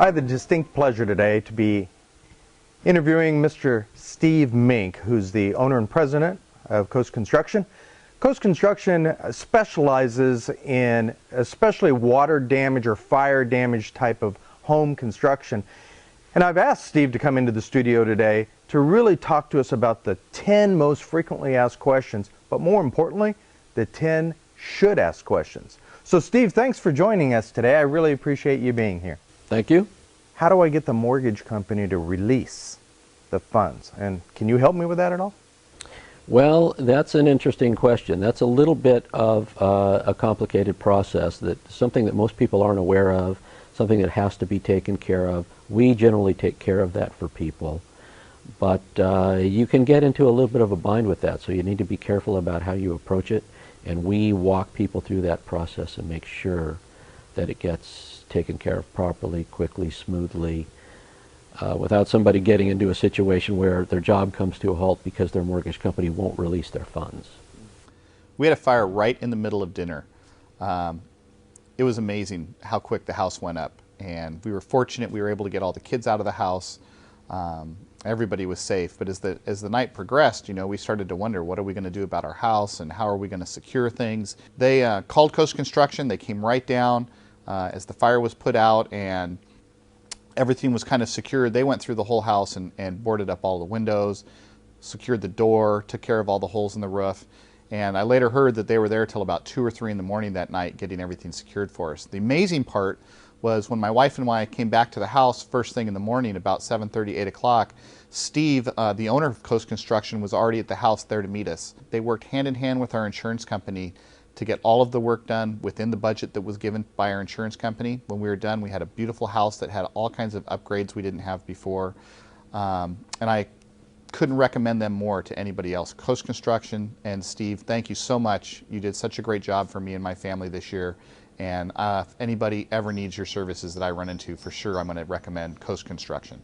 I have the distinct pleasure today to be interviewing Mr. Steve Mink, who's the owner and president of Coast Construction. Coast Construction specializes in especially water damage or fire damage type of home construction. And I've asked Steve to come into the studio today to really talk to us about the 10 most frequently asked questions, but more importantly, the 10 should ask questions. So Steve, thanks for joining us today. I really appreciate you being here. Thank you. How do I get the mortgage company to release the funds? And can you help me with that at all? Well, that's an interesting question. That's a little bit of a complicated process, something that most people aren't aware of, something that has to be taken care of. We generally take care of that for people, but you can get into a little bit of a bind with that, so you need to be careful about how you approach it, and we walk people through that process and make sure that it gets taken care of properly, quickly, smoothly, without somebody getting into a situation where their job comes to a halt because their mortgage company won't release their funds. We had a fire right in the middle of dinner. It was amazing how quick the house went up, and we were fortunate we were able to get all the kids out of the house. Everybody was safe, but as the night progressed, you know, we started to wonder, what are we going to do about our house and how are we going to secure things? They called Coast Construction. They came right down as the fire was put out and everything was kind of secured. They went through the whole house and boarded up all the windows, secured the door, took care of all the holes in the roof. And I later heard that they were there till about 2 or 3 in the morning that night getting everything secured for us. The amazing part was when my wife and I came back to the house first thing in the morning, about 7:30, 8 o'clock, Steve, the owner of Coast Construction, was already at the house there to meet us. They worked hand in hand with our insurance company to get all of the work done within the budget that was given by our insurance company. When we were done, we had a beautiful house that had all kinds of upgrades we didn't have before. And I couldn't recommend them more to anybody else. Coast Construction and Steve, thank you so much. You did such a great job for me and my family this year. And if anybody ever needs your services that I run into, for sure I'm going to recommend Coast Construction.